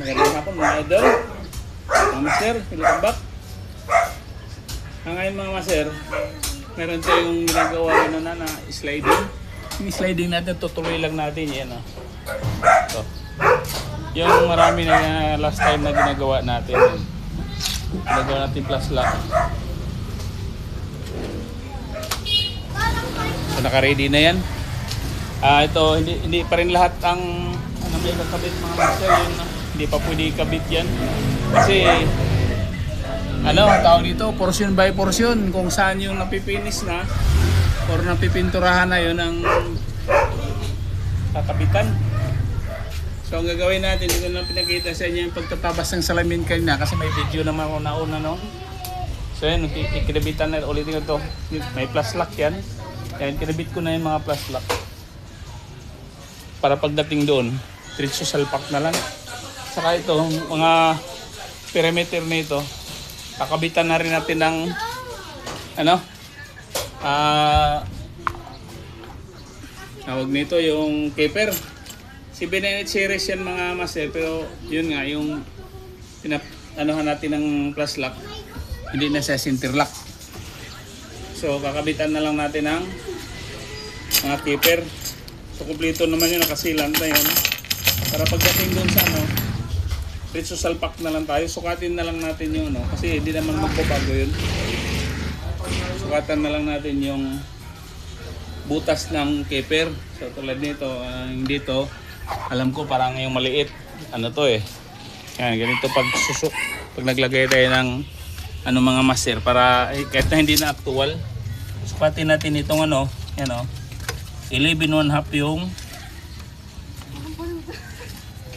Magandang hapon mga idol. Mga master, welcome back. Ngayon mga master, meron tayong ginagawa na sliding. Yung sliding natin, tutuloy lang natin yan. So, yung marami na last time na ginagawa natin. Ginagawa natin plus lock. So naka-ready na yan. Ito, hindi pa rin lahat ang may kakabit mga master. Yun, hindi pa pwede ikabit yan. Kasi tawag dito, portion by portion. Kung saan yung napipinis na or napipinturahan na yun ang kakabitan. So ang gagawin natin, dito lang pinakita sa inyo yung pagtatabas ng salamin kanina kasi may video naman ako nauna, no? So yan, ikinabitan na ulit ito. May plus lock yan. Yan, kinabit ko na yung mga plus lock. Para pagdating doon, diretso salpak na lang. Saka ito, mga perimeter nito, kakabitan na rin natin ng tawag nito yung keeper. 798 series yan mga master, pero yun nga yung natin ng plus lock, hindi na sa center lock. So kakabitan na lang natin ng mga keeper. So kumpleto naman yun, nakasilan na yun. Para pagdating doon sa diretso salpak na lang tayo. Sukatin na lang natin yung kasi hindi naman magbabago yun. Sukatan na lang natin yung butas ng keeper. So tulad nito, hindi to, alam ko parang yung maliit. Yan, ganito pag naglagay tayo ng mga master para kahit na hindi na actual. Sukatin natin itong 11.5 yung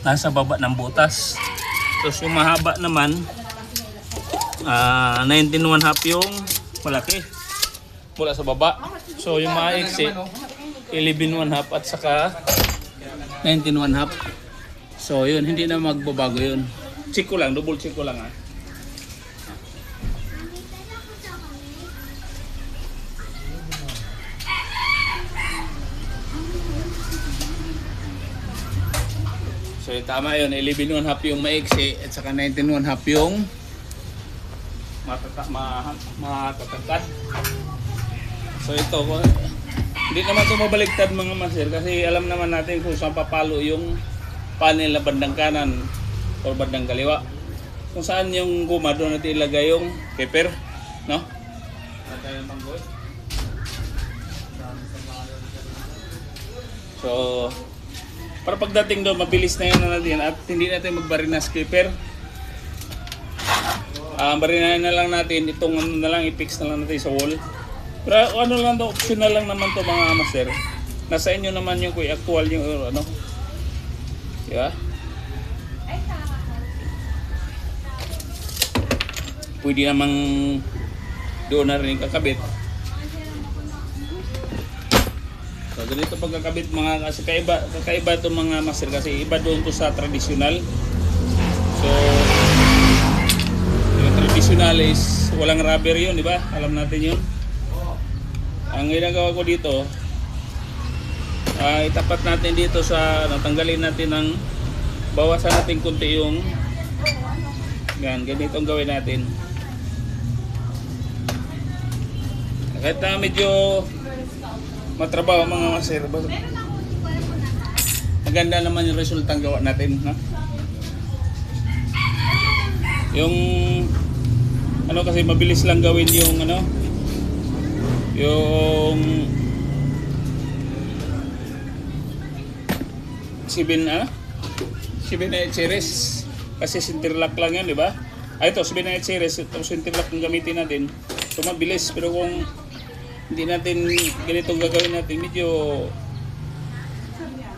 nasa baba ng butas. Tapos yung mahaba naman 19.5 yung malaki mula sa baba. So yung maiksi 11.5 at saka 19.5. So yun, hindi na magbabago yun. Check ko lang, double check ko lang . So tama yun, 11.5 yung maiksi at saka 19.5 yung matatangkad. So ito, hindi naman ito mabaliktad mga master kasi alam naman natin kung saan papalo yung panel na bandang kanan o bandang kaliwa. Kung saan yung guma, doon natin ilagay yung keeper, no? So para pagdating doon, mabilis na yun natin at hindi natin magbarinas keeper. Barinahin na lang natin, itong na lang, i-fix na lang natin sa wall. Pero lang to, optional lang naman to mga master. Nasa inyo naman yung kung actual yung diba? Pwede namang doon na rin kakabit. So ganito pagkakabit mga kasi kakaiba itong mga master kasi iba doon to sa traditional. So yung traditional is walang rubber yun, di ba? Alam natin yun. Ang ginagawa ko dito, itapat natin dito sa tanggalin natin ng bawasan natin kunti yung ganito ang gawin natin. Kahit na medyo matrabaho mga master, maganda naman yung resultang gawa natin, ha? Yung kasi mabilis lang gawin yung yung 798 series kasi center lock lang yan, di ba? Ito 798 series, itong center lock yung gamitin natin. So mabilis, pero kung hindi natin ganitong gagawin natin, medyo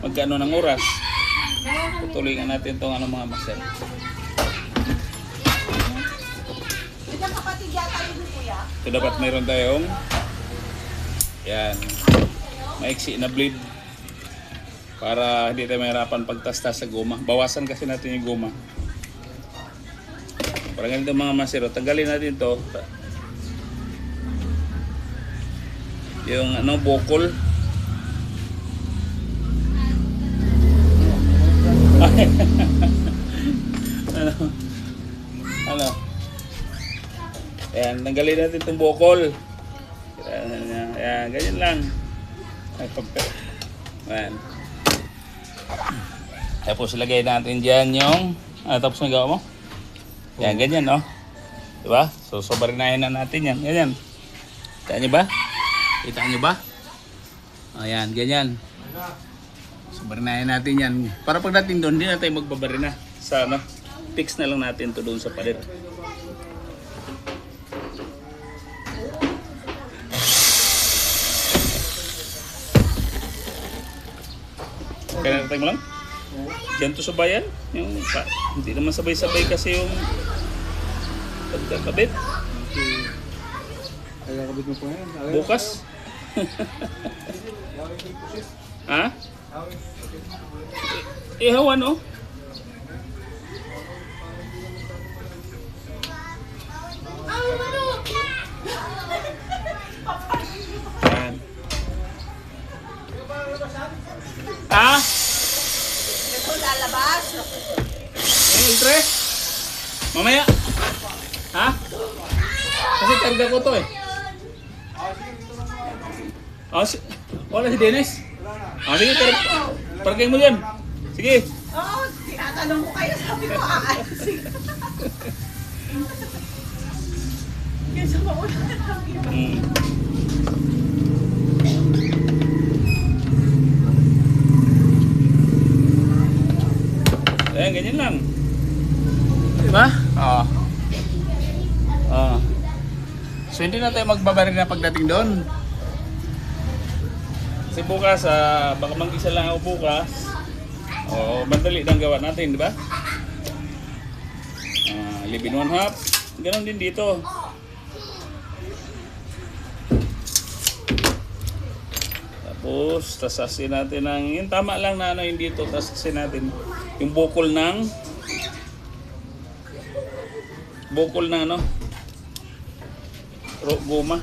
magkano ng oras. Tutuloy nga natin itong mga master. So dapat mayroon tayong yan, maiksi na blade para hindi tayo mahirapan pagtasta sa goma. Bawasan kasi natin yung goma. Para ganito mga master, tanggalin natin to yung bokol. ano. Ayan, tanggalin natin itong bukol. Ayan, ganyan lang. Ay, ayan. Tapos lagay natin dyan yung, tapos nagawa mo? Ayan, ganyan, no? Diba? So, sobrinahin na natin yan. Ganyan. Kita nyo ba? Kita nyo ba? Ayan, ganyan. Sobrinahin natin yan. Para pagdating doon, hindi na tayo magbabarina. Sa ano, fix na lang natin to doon sa palit. Kaya natin mo lang? Diyan to sa bayan? Yung, hindi naman sabay-sabay kasi yung pagkakabit. Kakabit mo po yan. Bukas? Ha? Ihawan, oh. Yan. Ha? Ito lalabas. Ultre? Mamaya? Ha? Kasi karga ko to eh. Oh, wala si Dennis? Sige, parkay mo dyan. Sige. Oo, tinatanong ko kayo. Sabi ko, sige. Kaysa mauna na lang. Ayan, ganyan lang. Diba? Oo. Oo. So, hindi na tayo magbabaril na pagdating doon. Kasi bukas, baka mag-isa lang ako bukas. Oo, madali lang gawa natin, di ba? Live in 1/2. Ganon din dito. Tapos, tasasin natin ng, yung tama lang na ano yung dito, tasasin natin yung bukol ng ano, goma.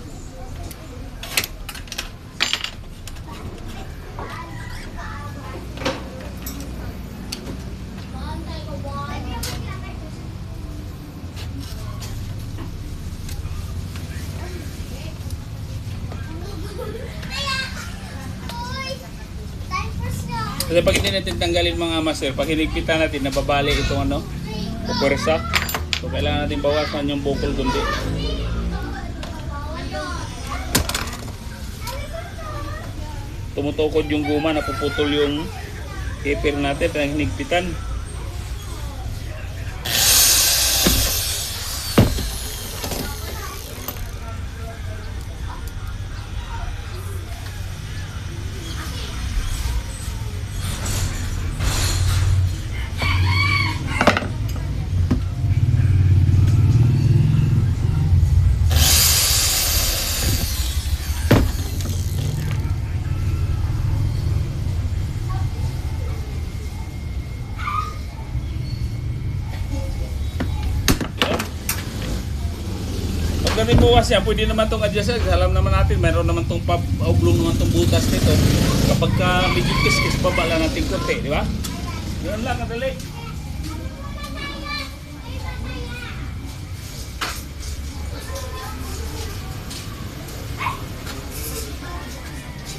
Kasi pag hindi natin tanggalin mga master, pag hinigpitan natin, nababali itong ano, pwersa. So kailangan natin bawasan yung bukol kundi. Tumutukod yung guma, napuputol yung keeper natin, pag hinigpitan. Pagdating bukas yan, pwede naman itong adjust. Alam naman natin, mayroon naman itong pauglong naman itong butas nito. Kapag medyo kiskis, baba lang natin konti, di ba? Ganun lang, kadali.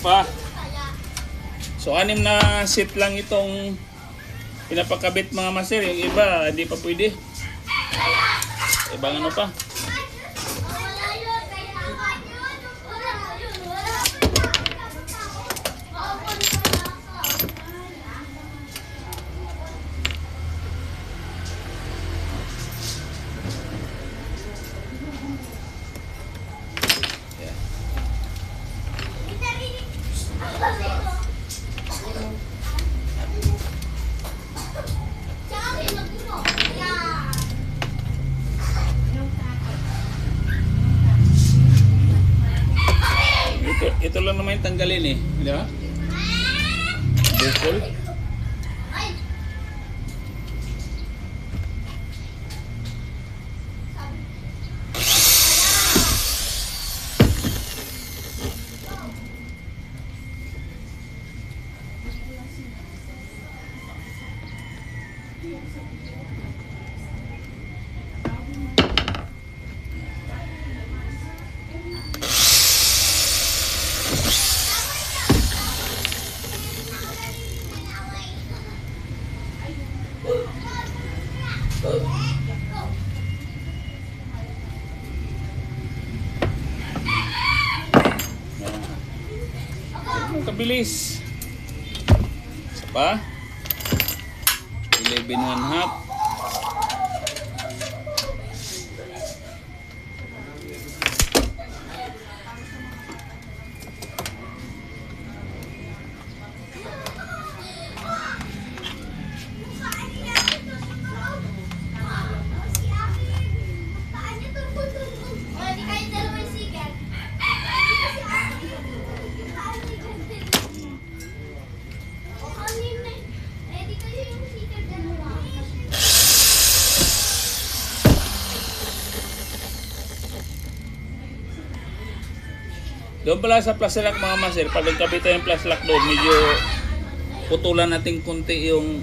Pa. So, 6 na seat lang itong pinapakabit mga master. Yung iba, hindi pa pwede. Ibang ano pa. Ito lang naman yung tanggalin eh, di ba? Bukol. Kabilis. Isa pa. 11 1/2. Doon pala sa plus lock mga master, pag nagkabit tayo yung plus lock doon, medyo putulan natin kunti yung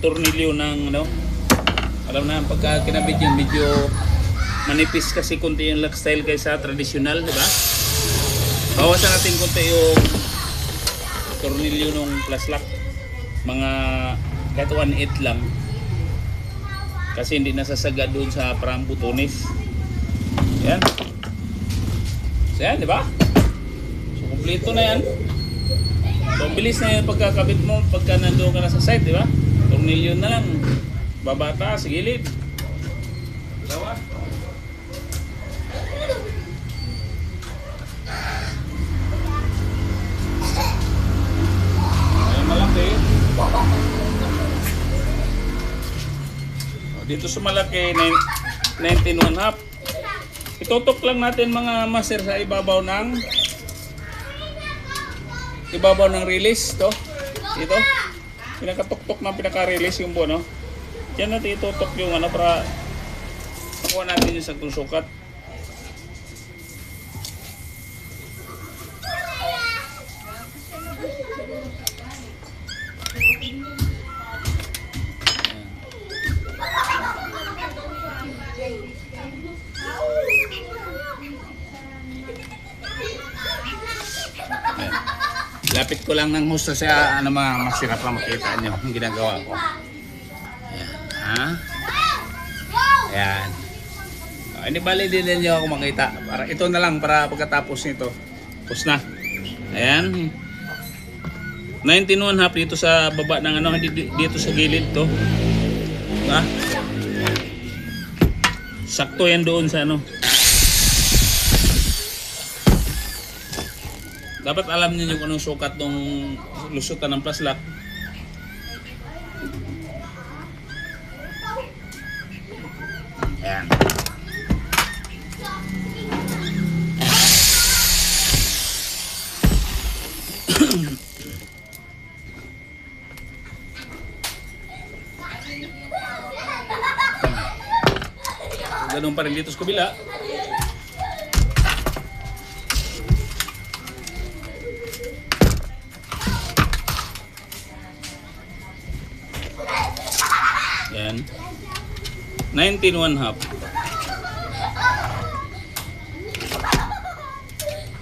tornilyo ng ano. Alam na, pagka kinabit yun, medyo manipis kasi kunti yung lock style kaysa traditional, di ba? Bawasan natin kunti yung tornilyo ng plus lock. Mga kahit 1/8 lang. Kasi hindi nasasaga doon sa parang butones. Yan. So yan, di ba? Kompleto na yan. So, bilis na yung pagkakabit mo pagka nandoon ka na sa site, di ba? Tornilyo na lang. Babata sa gilid. Dawa. Ayan, malaki. Dito sa malaki, 19 1/2. Itutok lang natin mga master sa ibabaw ng release to. Ito. Pinakatuktok na pinaka-release yung buo, no? Diyan natin itutok yung ano para makuha natin yung saktong sukat. Lapit ko lang ng husto sa ano mga masirap lang makita nyo yung ginagawa ko. Ayan. Ha? Ayan. Hindi bali din ninyo ako makita. Para, ito na lang para pagkatapos nito. Tapos na. Ayan. 19 1/2 dito sa baba ng ano, dito sa gilid to. Ha? Sakto yan doon sa ano. Dapat alam niyo kung anong sukat ng lusutan ng plus lock. Ayan. Ganun pa rin dito sa kabila. Yan. 19 1/2.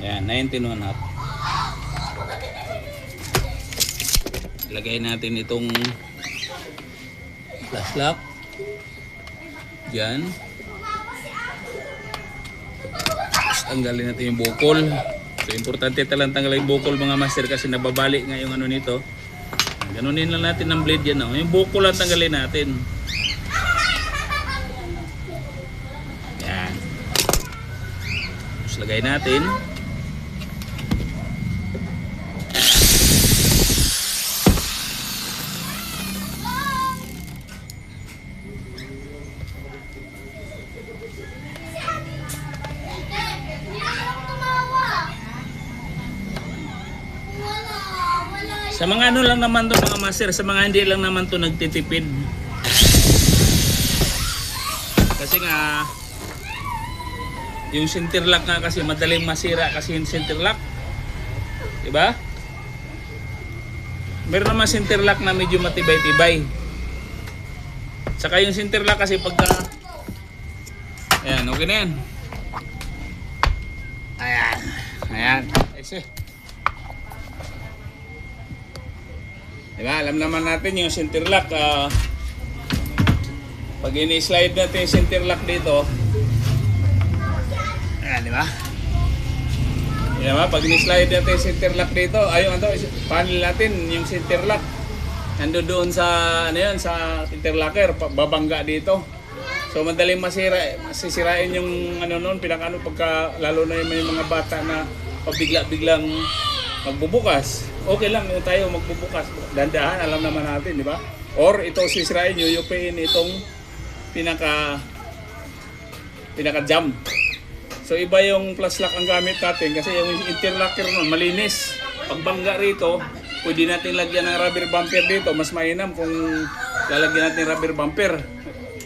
Yan, 19 1/2. Ilagay natin itong plus lock. Yan. Tapos tanggalin natin yung bukol. So importante talang tanggalin yung bukol mga master kasi nababali nga yung ano nito. Ganunin lang natin ng blade yan. Oh. Yung bukol lang tanggalin natin. Yan. Tapos lagay natin. Sa mga ano lang naman to mga master, sa mga hindi lang naman to nagtitipid. Kasi nga yung center lock nga kasi madaling masira kasi yung center lock. Diba? Meron naman center lock na medyo matibay-tibay. Saka yung center lock kasi pagka Yan, okay na yan. Ayan. Ayan. Ese. Diba, alam naman natin yung center lock. Pag ini-slide natin yung center lock dito, ayan, diba? Diba, pag ini-slide natin yung center lock dito, ayun, panel natin yung center lock. Nando doon sa, ano yun, sa interlocker, babangga dito. So madaling masisirain yung ano noon, pinakano pagka lalo na yung may mga bata na pabigla-biglang magbubukas. Okay lang yung tayo magbubukas. Dandahan, alam naman natin, di ba? Or ito sisirain, yuyupiin itong pinaka jam. So iba yung plus lock ang gamit natin kasi yung interlocker noon malinis. Pagbangga rito, pwede natin lagyan ng rubber bumper dito. Mas mainam kung lalagyan natin rubber bumper.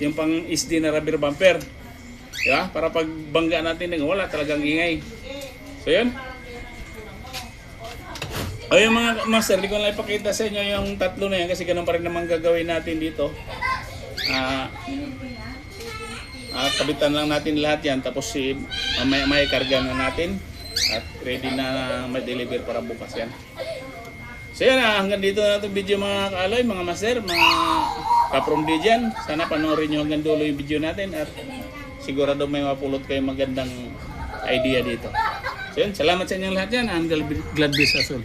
Yung pang SD na rubber bumper. Diba? Para pag bangga natin, wala talagang ingay. So yun. O yung mga master, di ko na ipakita sa inyo yung tatlo na yan kasi ganun pa rin naman gagawin natin dito. Kabitan lang natin lahat yan. Tapos may karga na natin. At ready na ma-deliver para bukas yan. So yan, hanggang dito na itong video mga kaaloy, mga master, mga ka-from dyan. Sana panoorin nyo hanggang dulo yung video natin at sigurado may mapulot kayo magandang idea dito. So yan, salamat sa inyong lahat yan. I'm glad bless us all.